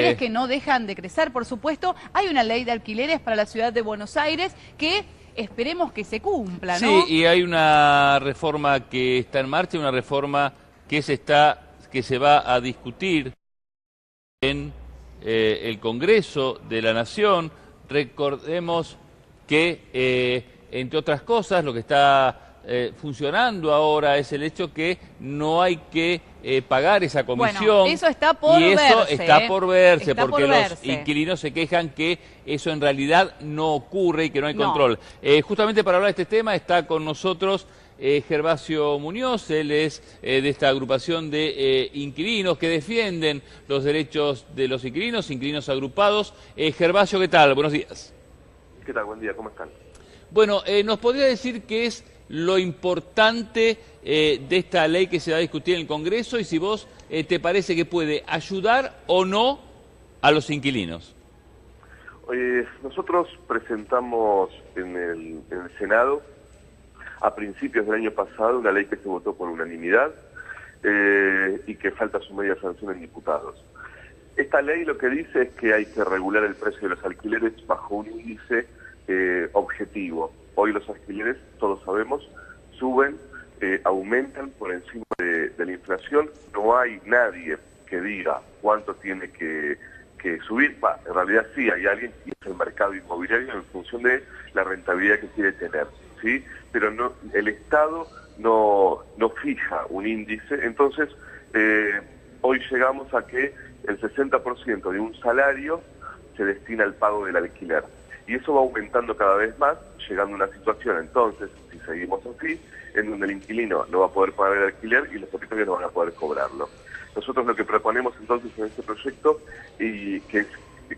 alquileres que no dejan de crecer, por supuesto. Hay una ley de alquileres para la ciudad de Buenos Aires que esperemos que se cumpla, ¿no? Sí, y hay una reforma que está en marcha, una reforma que se va a discutir en el Congreso de la Nación. Recordemos que, entre otras cosas, lo que está funcionando ahora es el hecho que no hay que pagar esa comisión. Bueno, eso está por verse. Y eso está por verse, Está porque por los verse. inquilinos se quejan que eso en realidad no ocurre y que no hay control. Justamente para hablar de este tema está con nosotros Gervasio Muñoz. Él es de esta agrupación de inquilinos que defienden los derechos de los inquilinos agrupados. Gervasio, ¿qué tal? Buenos días. ¿Qué tal? Buen día, ¿cómo están? Bueno, ¿nos podría decir qué es lo importante de esta ley que se va a discutir en el Congreso y si vos te parece que puede ayudar o no a los inquilinos? Nosotros presentamos en el Senado a principios del año pasado una ley que se votó por unanimidad y que falta su media sanción en diputados. Esta ley lo que dice es que hay que regular el precio de los alquileres bajo un índice objetivo. Hoy los alquileres, todos sabemos, suben, aumentan por encima de la inflación. No hay nadie que diga cuánto tiene que subir. En realidad sí, hay alguien que es el mercado inmobiliario en función de la rentabilidad que quiere tener, ¿sí? Pero no, el Estado no fija un índice. Entonces, hoy llegamos a que el 60% de un salario se destina al pago del alquiler. Y eso va aumentando cada vez más, llegando a una situación, entonces, si seguimos así, en donde el inquilino no va a poder pagar el alquiler y los propietarios no van a poder cobrarlo. Nosotros lo que proponemos entonces en este proyecto, y que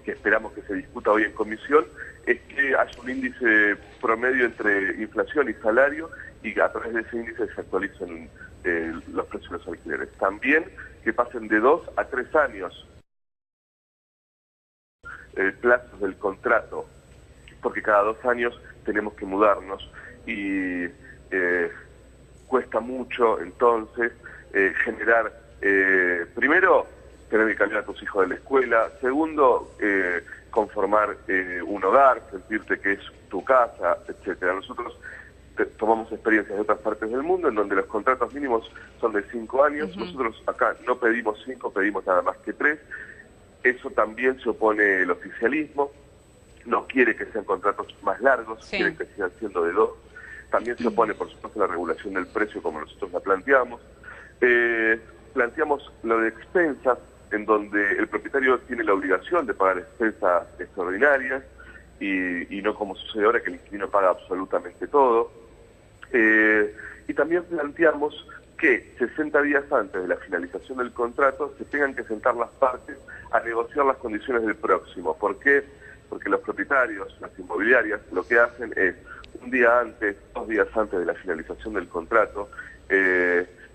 esperamos que se discuta hoy en comisión, es que haya un índice promedio entre inflación y salario y a través de ese índice se actualicen los precios de los alquileres. También que pasen de 2 a 3 años plazos del contrato, porque cada 2 años tenemos que mudarnos y cuesta mucho entonces generar, primero, tener que cambiar a tus hijos de la escuela, segundo, conformar un hogar, sentirte que es tu casa, etcétera. Nosotros tomamos experiencias de otras partes del mundo en donde los contratos mínimos son de 5 años, nosotros acá no pedimos 5, pedimos nada más que 3, eso también se opone el oficialismo. No quiere que sean contratos más largos, quieren que sigan siendo de 2. También se opone, por supuesto, la regulación del precio como nosotros la planteamos. Planteamos lo de expensas, en donde el propietario tiene la obligación de pagar expensas extraordinarias y no como sucede ahora que el inquilino paga absolutamente todo. Y también planteamos que 60 días antes de la finalización del contrato se tengan que sentar las partes a negociar las condiciones del próximo. ¿Por qué? Porque los propietarios, las inmobiliarias, lo que hacen es, un día antes, 2 días antes de la finalización del contrato,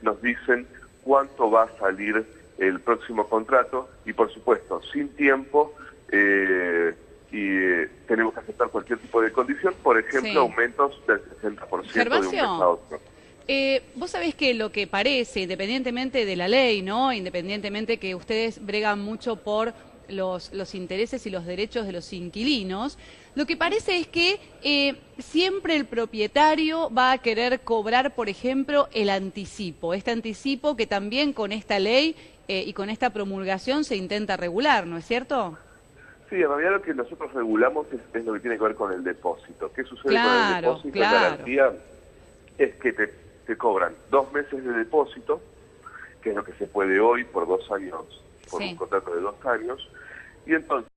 nos dicen cuánto va a salir el próximo contrato y, por supuesto, sin tiempo, tenemos que aceptar cualquier tipo de condición, por ejemplo, aumentos del 60% de un mes a otro. Vos sabés que lo que parece, independientemente de la ley, ¿no? Independientemente que ustedes bregan mucho por los intereses y los derechos de los inquilinos, lo que parece es que siempre el propietario va a querer cobrar, por ejemplo, el anticipo. Este anticipo que también con esta ley y con esta promulgación se intenta regular, ¿no es cierto? Sí, en realidad lo que nosotros regulamos es lo que tiene que ver con el depósito. ¿Qué sucede con el depósito? La garantía es que te cobran 2 meses de depósito, que es lo que se puede hoy por 2 años, por un contrato de 2 años, y entonces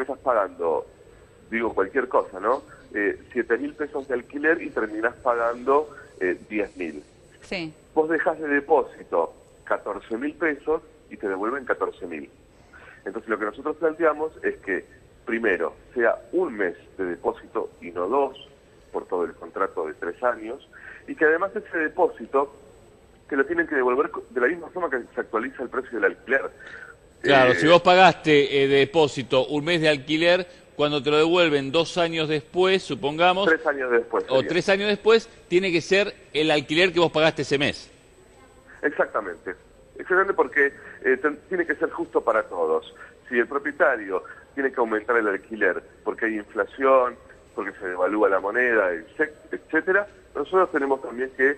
estás pagando, digo cualquier cosa, ¿no? 7.000 pesos de alquiler y terminás pagando 10.000. Sí. Vos dejás de depósito 14.000 pesos y te devuelven 14.000. Entonces lo que nosotros planteamos es que primero sea 1 mes de depósito y no 2, por todo el contrato de 3 años, y que además ese depósito te lo tienen que devolver de la misma forma que se actualiza el precio del alquiler. Claro, si vos pagaste de depósito 1 mes de alquiler, cuando te lo devuelven 2 años después, supongamos... 3 años después. O 3 años después, tiene que ser el alquiler que vos pagaste ese mes. Exactamente. Exactamente, porque tiene que ser justo para todos. Si el propietario tiene que aumentar el alquiler porque hay inflación, porque se devalúa la moneda, etcétera, nosotros tenemos también que,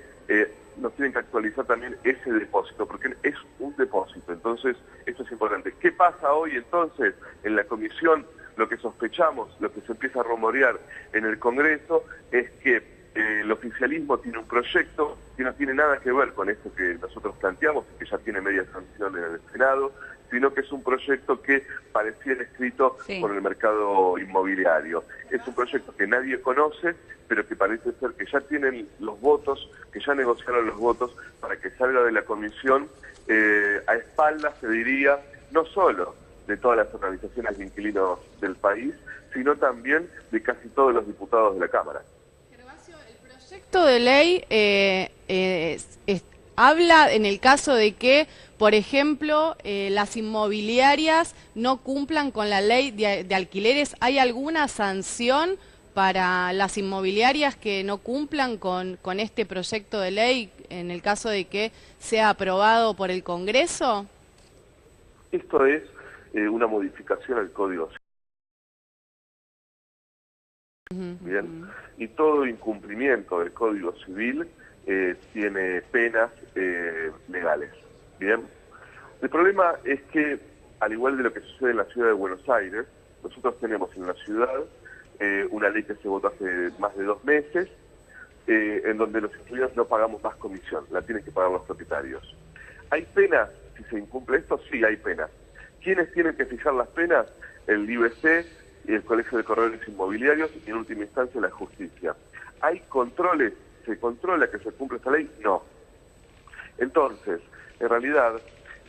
nos tienen que actualizar también ese depósito, porque es un depósito. Entonces, esto es importante. ¿Qué pasa hoy entonces en la comisión? Lo que sospechamos, lo que se empieza a rumorear en el Congreso es que el oficialismo tiene un proyecto que no tiene nada que ver con esto que nosotros planteamos y que ya tiene media sanción en el Senado, sino que es un proyecto que pareciera escrito por el mercado inmobiliario. Es un proyecto que nadie conoce, pero que parece ser que ya tienen los votos, que ya negociaron los votos para que salga de la comisión a espaldas, se diría, no solo de todas las organizaciones de inquilinos del país, sino también de casi todos los diputados de la Cámara. Gervasio, el proyecto de ley habla en el caso de que, por ejemplo, las inmobiliarias no cumplan con la ley de alquileres. ¿Hay alguna sanción para las inmobiliarias que no cumplan con este proyecto de ley en el caso de que sea aprobado por el Congreso? Esto es una modificación al Código Civil. Bien, y todo incumplimiento del Código Civil tiene penas legales. Bien, el problema es que, al igual de lo que sucede en la ciudad de Buenos Aires, nosotros tenemos en la ciudad una ley que se votó hace más de 2 meses, en donde los inquilinos no pagamos más comisión, la tienen que pagar los propietarios. ¿Hay penas si se incumple esto? Sí, hay penas. ¿Quiénes tienen que fijar las penas? El IBC, el Colegio de Corredores Inmobiliarios y en última instancia la justicia. ¿Hay controles? ¿Se controla que se cumple esta ley? No. Entonces, en realidad,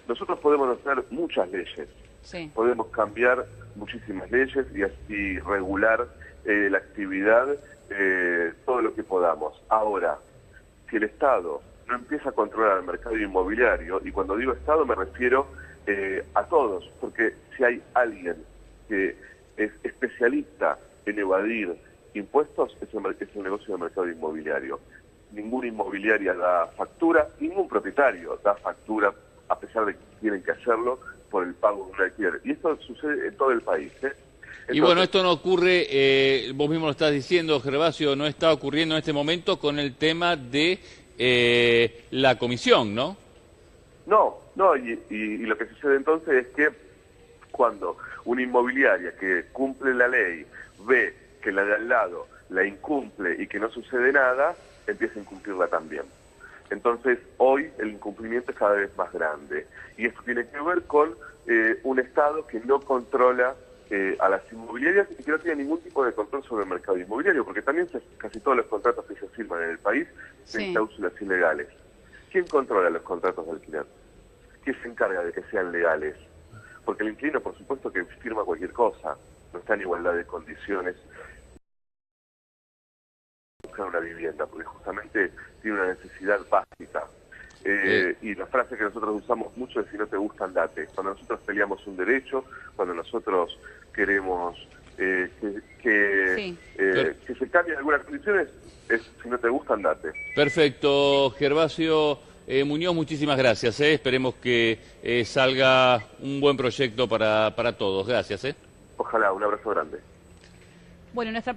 nosotros podemos hacer muchas leyes. Sí. Podemos cambiar muchísimas leyes y así regular la actividad, todo lo que podamos. Ahora, si el Estado no empieza a controlar el mercado inmobiliario, y cuando digo Estado me refiero a todos, porque si hay alguien que es especialista en evadir impuestos, es el negocio del mercado inmobiliario. Ninguna inmobiliaria da factura, ningún propietario da factura, a pesar de que tienen que hacerlo por el pago de un alquiler. Y esto sucede en todo el país. Entonces, y bueno, esto no ocurre, vos mismo lo estás diciendo, Gervasio, no está ocurriendo en este momento con el tema de la comisión, ¿no? No, y lo que sucede entonces es que cuando una inmobiliaria que cumple la ley ve que la de al lado la incumple y que no sucede nada, empieza a incumplirla también. Entonces, hoy el incumplimiento es cada vez más grande. Y esto tiene que ver con un Estado que no controla a las inmobiliarias y que no tiene ningún tipo de control sobre el mercado inmobiliario, porque también casi todos los contratos que se firman en el país tienen cláusulas ilegales. ¿Quién controla los contratos de alquiler? ¿Quién se encarga de que sean legales? Porque el inquilino, por supuesto, que firma cualquier cosa, no está en igualdad de condiciones buscar una vivienda, porque justamente tiene una necesidad básica. Y la frase que nosotros usamos mucho es: si no te gusta, andate. Cuando nosotros peleamos un derecho, cuando nosotros queremos que se cambien algunas condiciones, es: si no te gusta, andate. Perfecto, Gervasio Muñoz, muchísimas gracias. Esperemos que salga un buen proyecto para todos. Gracias. Ojalá, un abrazo grande. Bueno, nuestra